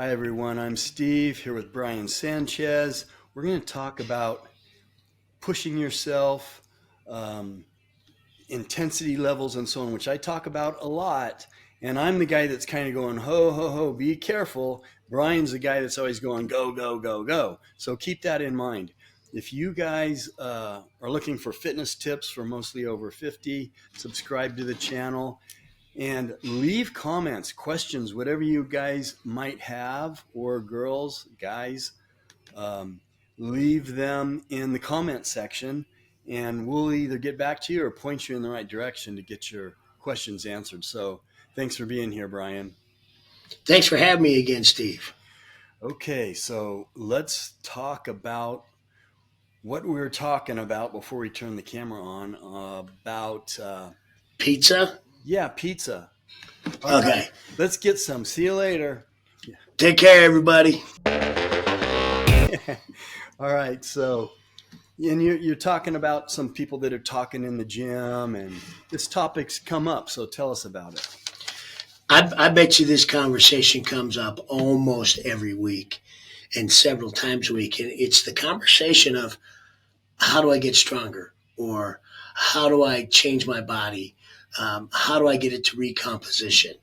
Hi everyone, I'm Steve here with Brian Sanchez. We're going to talk about pushing yourself, um, intensity levels, and so on, which I talk about a lot. And I'm the guy that's kind of going, ho, ho, ho, be careful. Brian's the guy that's always going, go, go, go, go. So keep that in mind. If you guys are looking for fitness tips for mostly over 50, subscribe to the channel. And leave comments, questions, whatever you guys might have, or girls, guys, um, leave them in the comment section, and we'll either get back to you or point you in the right direction to get your questions answered. So thanks for being here, Brian. Thanks for having me again, Steve. Okay, so let's talk about what we were talking about before we turn the camera on about, Pizza? yeah, pizza. All right, Okay. let's get some. See you later. Take care, everybody. All right. So, and you're talking about some people that are talking in the gym, and this topic's come up. So tell us about it. I bet you this conversation comes up almost every week and several times a week. And it's the conversation of how do I get stronger? Or how do I change my body? How do I get it to recomposition?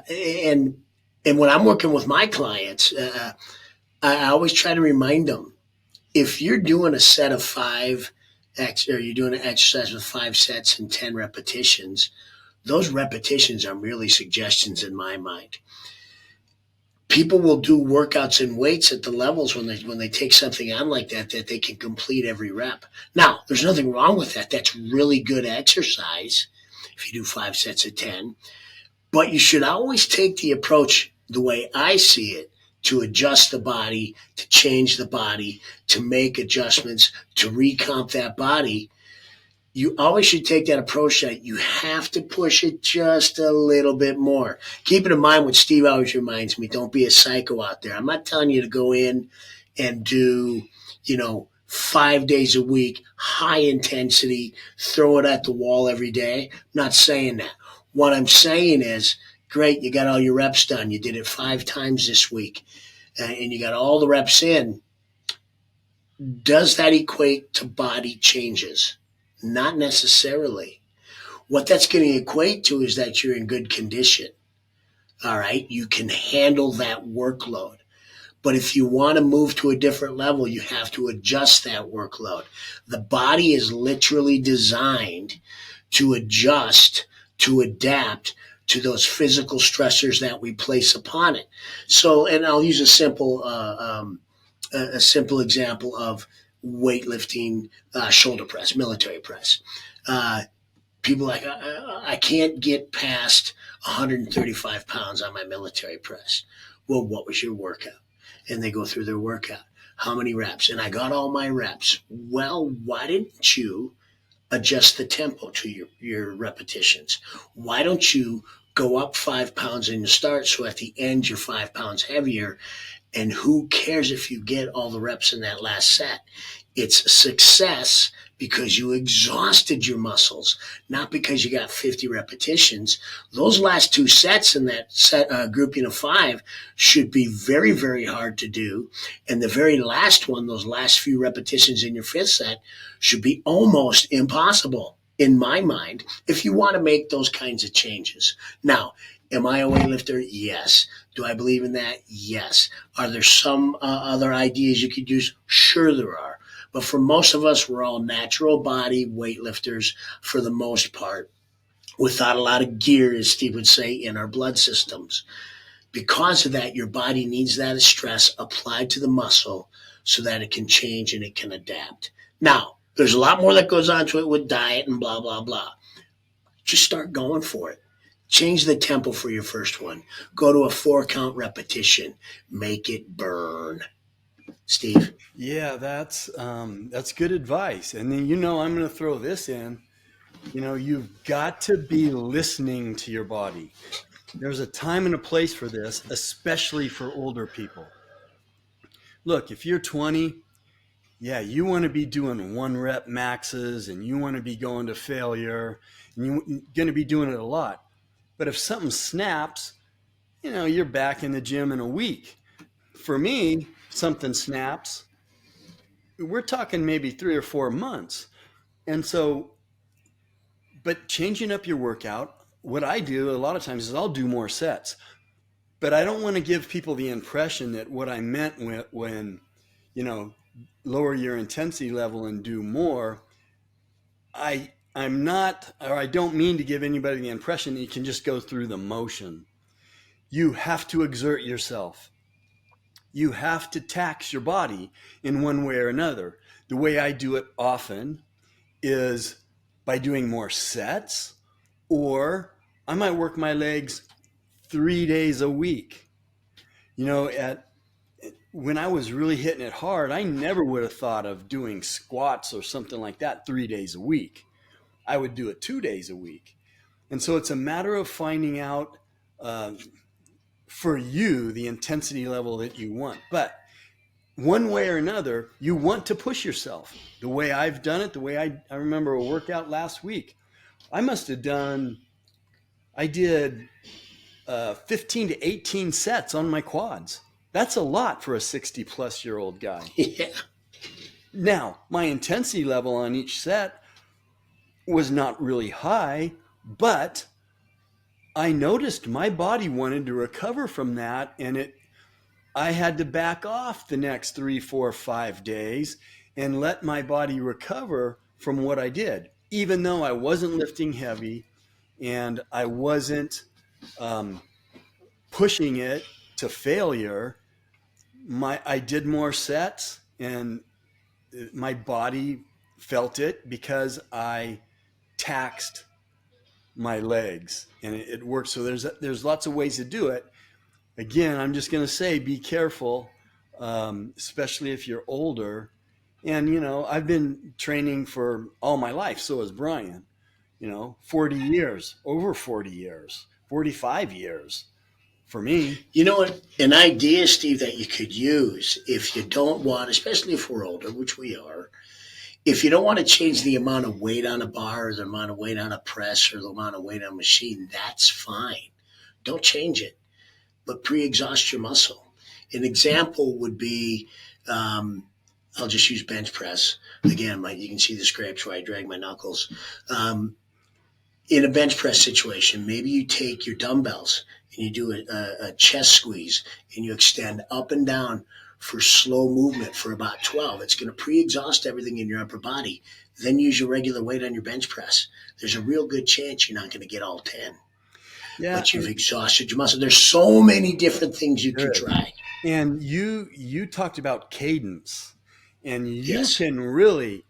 And when I'm working with my clients, I always try to remind them if you're doing a set of or you're doing an exercise with 5 sets and 10 repetitions, those repetitions are merely suggestions in my mind. People will do workouts and weights at the levels when they take something on like that they can complete every rep. Now, there's nothing wrong with that. That's really good exercise if you do 5 sets of 10. But you should always take the approach the way I see it to adjust the body, to change the body, to make adjustments, to recomp that body. You always should take that approach that you have to push it just a little bit more. Keep it in mind what Steve always reminds me, don't be a psycho out there. I'm not telling you to go in and do, 5 days a week, high intensity, throw it at the wall every day. I'm not saying that. What I'm saying is, great, you got all your reps done. You did it 5 times this week, and you got all the reps in. Does that equate to body changes? Not necessarily. What that's going to equate to is that you're in good condition. All right. You can handle that workload. But if you want to move to a different level, you have to adjust that workload. The body is literally designed to adjust, to adapt to those physical stressors that we place upon it. So, and I'll use a simple example of weightlifting, shoulder press, military press. Uh, People like, I can't get past 135 pounds on my military press. Well, what was your workout? And they go through their workout. How many reps? And I got all my reps. Well, why didn't you adjust the tempo to your repetitions? Why don't you go up 5 pounds in the start so at the end you're 5 pounds heavier? And who cares if you get all the reps in that last set? It's success because you exhausted your muscles, not because you got 50 repetitions. Those last 2 sets in that set grouping of 5 should be very, very hard to do. And the very last one, those last few repetitions in your 5th set, should be almost impossible in my mind if you want to make those kinds of changes. Now, am I a weightlifter? Yes. Do I believe in that? Yes. Are there some other ideas you could use? Sure there are. But for most of us, we're all natural body weightlifters for the most part, without a lot of gear, as Steve would say, in our blood systems. Because of that, your body needs that stress applied to the muscle so that it can change and it can adapt. Now, there's a lot more that goes on to it with diet and blah, blah, blah. Just start going for it. Change the tempo for your first one. Go to a 4 count repetition. Make it burn. Steve? Yeah, that's good advice. And then I'm going to throw this in. You've got to be listening to your body. There's a time and a place for this, especially for older people. Look, if you're 20, yeah, you want to be doing 1 rep maxes, and you want to be going to failure, and you're going to be doing it a lot. But if something snaps, you're back in the gym in a week. For me, something snaps. We're talking maybe 3 or 4 months. And so, but changing up your workout, what I do a lot of times is I'll do more sets. But I don't want to give people the impression that what I meant when you know, lower your intensity level and do more. I'm not, or I don't mean to give anybody the impression that you can just go through the motion. You have to exert yourself. You have to tax your body in one way or another. The way I do it often is by doing more sets, or I might work my legs 3 days a week. At when I was really hitting it hard, I never would have thought of doing squats or something like that 3 days a week. I would do it 2 days a week. And so it's a matter of finding out uh, for you the intensity level that you want. But one way or another, you want to push yourself. The way I've done it, the way I remember a workout last week, I must have done, I did 15 to 18 sets on my quads. That's a lot for a 60-plus-year-old guy. Yeah. Now, my intensity level on each set was not really high, but I noticed my body wanted to recover from that, and I had to back off the next 3, 4, 5 days and let my body recover from what I did, even though I wasn't lifting heavy and I wasn't pushing it to failure. I did more sets, and my body felt it because I taxed my legs, and it works. So there's lots of ways to do it. Again, I'm just going to say, be careful, especially if you're older. And I've been training for all my life. So has Brian. 40 years, over 40 years, 45 years for me. You know what? An idea, Steve, that you could use if you don't want, especially if we're older, which we are, if you don't want to change the amount of weight on a bar or the amount of weight on a press or the amount of weight on a machine, that's fine. Don't change it, but pre-exhaust your muscle. An example would be, I'll just use bench press. Again, you can see the scrapes where I drag my knuckles. In a bench press situation, maybe you take your dumbbells and you do a chest squeeze and you extend up and down for slow movement for about 12. It's going to pre-exhaust everything in your upper body. Then use your regular weight on your bench press. There's a real good chance you're not going to get all 10. Yeah, But you've exhausted your muscle. There's so many different things you can try. And you talked about cadence, and you Yes. can really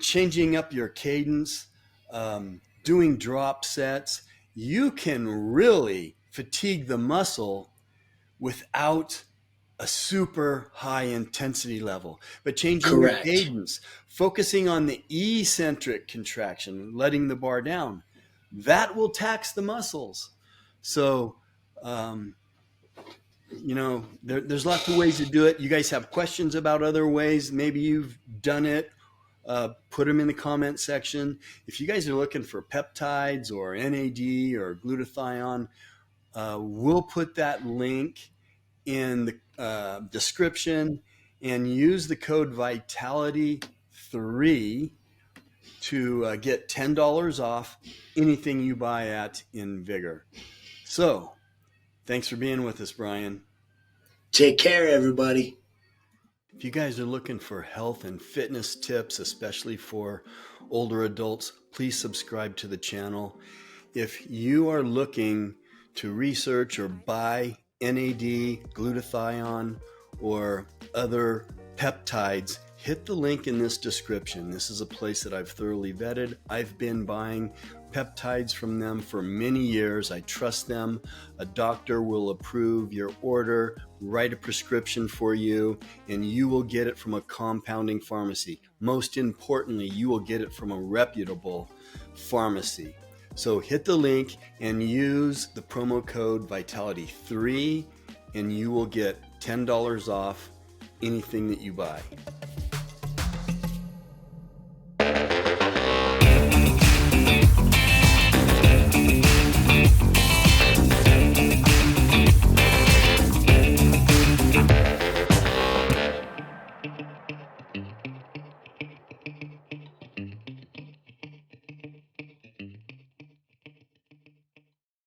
changing up your cadence, doing drop sets. You can really fatigue the muscle without a super high intensity level. But changing Correct. your cadence, focusing on the eccentric contraction, letting the bar down, that will tax the muscles. So, there's lots of ways to do it. You guys have questions about other ways. Maybe you've done it. Put them in the comment section. If you guys are looking for peptides or NAD or glutathione, we'll put that link in the description, and use the code Vitality3 to get $10 off anything you buy at InVigor. So, thanks for being with us, Brian. Take care, everybody. If you guys are looking for health and fitness tips, especially for older adults, please subscribe to the channel. If you are looking to research or buy NAD, glutathione, or other peptides, hit the link in this description. This is a place that I've thoroughly vetted. I've been buying peptides from them for many years. I trust them. A doctor will approve your order, write a prescription for you, and you will get it from a compounding pharmacy. Most importantly, you will get it from a reputable pharmacy. So hit the link and use the promo code Vitality3, and you will get $10 off anything that you buy.